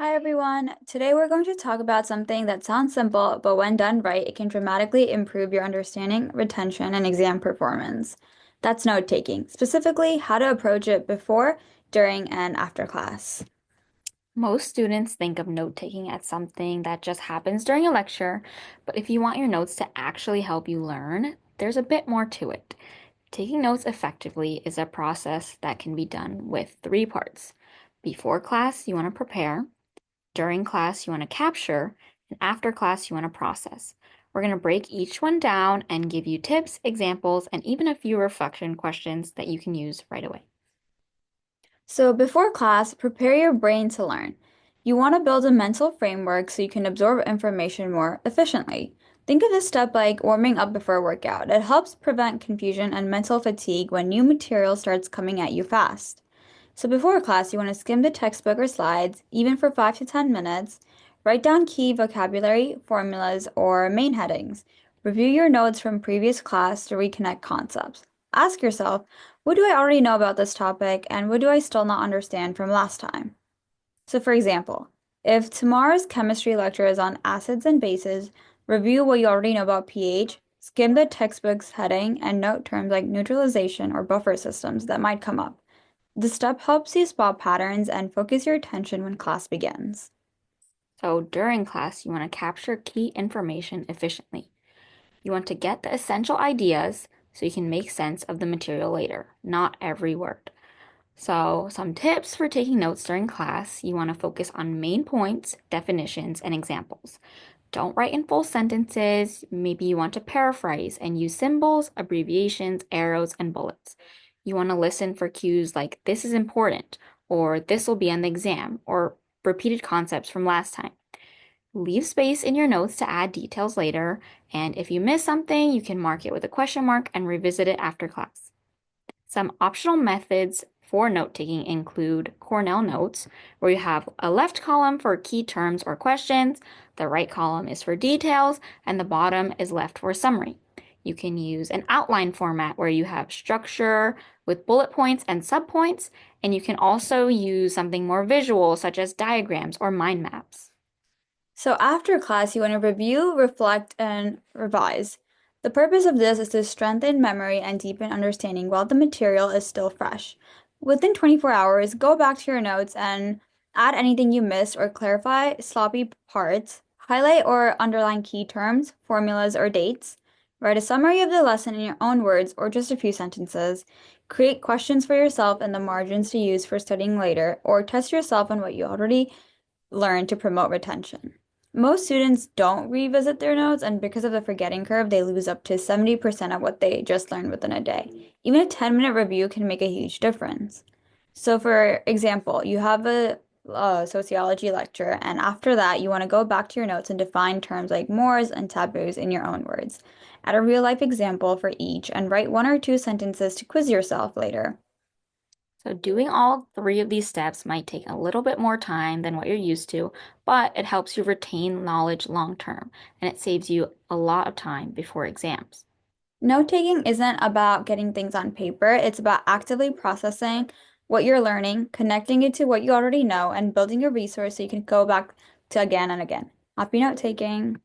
Hi everyone. Today we're going to talk about something that sounds simple, but when done right, it can dramatically improve your understanding, retention, and exam performance. That's note taking, specifically how to approach it before, during, and after class. Most students think of note-taking as something that just happens during a lecture, but if you want your notes to actually help you learn, there's a bit more to it. Taking notes effectively is a process that can be done with three parts. Before class, you want to prepare. During class, you want to capture. And after class, you want to process. We're going to break each one down and give you tips, examples, and even a few reflection questions that you can use right away. So before class, prepare your brain to learn. You want to build a mental framework so you can absorb information more efficiently. Think of this step like warming up before a workout. It helps prevent confusion and mental fatigue when new material starts coming at you fast. So before class, you want to skim the textbook or slides, even for 5 to 10 minutes. Write down key vocabulary, formulas, or main headings. Review your notes from previous class to reconnect concepts. Ask yourself, what do I already know about this topic, and what do I still not understand from last time? So for example, if tomorrow's chemistry lecture is on acids and bases, review what you already know about pH, skim the textbook's heading, and note terms like neutralization or buffer systems that might come up. The step helps you spot patterns and focus your attention when class begins. So during class, you want to capture key information efficiently. You want to get the essential ideas so you can make sense of the material later, not every word. So, some tips for taking notes during class: you want to focus on main points, definitions, and examples. Don't write in full sentences. Maybe you want to paraphrase and use symbols, abbreviations, arrows, and bullets. You want to listen for cues like this is important, or this will be on the exam, or repeated concepts from last time. Leave space in your notes to add details later, and if you miss something, you can mark it with a question mark and revisit it after class. Some optional methods for note taking include Cornell Notes, where you have a left column for key terms or questions, the right column is for details, and the bottom is left for summary. You can use an outline format where you have structure with bullet points and subpoints, and you can also use something more visual, such as diagrams or mind maps. So after class, you want to review, reflect, and revise. The purpose of this is to strengthen memory and deepen understanding while the material is still fresh. Within 24 hours, go back to your notes and add anything you missed or clarify sloppy parts. Highlight or underline key terms, formulas, or dates. Write a summary of the lesson in your own words or just a few sentences. Create questions for yourself in the margins to use for studying later, or test yourself on what you already learned to promote retention. Most students don't revisit their notes, and because of the forgetting curve, they lose up to 70% of what they just learned within a day. Even a 10-minute review can make a huge difference. So, for example, you have a sociology lecture, and after that, you want to go back to your notes and define terms like mores and taboos in your own words. Add a real life example for each and write one or two sentences to quiz yourself later. So, doing all three of these steps might take a little bit more time than what you're used to, but it helps you retain knowledge long term and it saves you a lot of time before exams. Note taking isn't about getting things on paper, it's about actively processing what you're learning, connecting it to what you already know, and building a resource so you can go back to again and again. Happy note taking.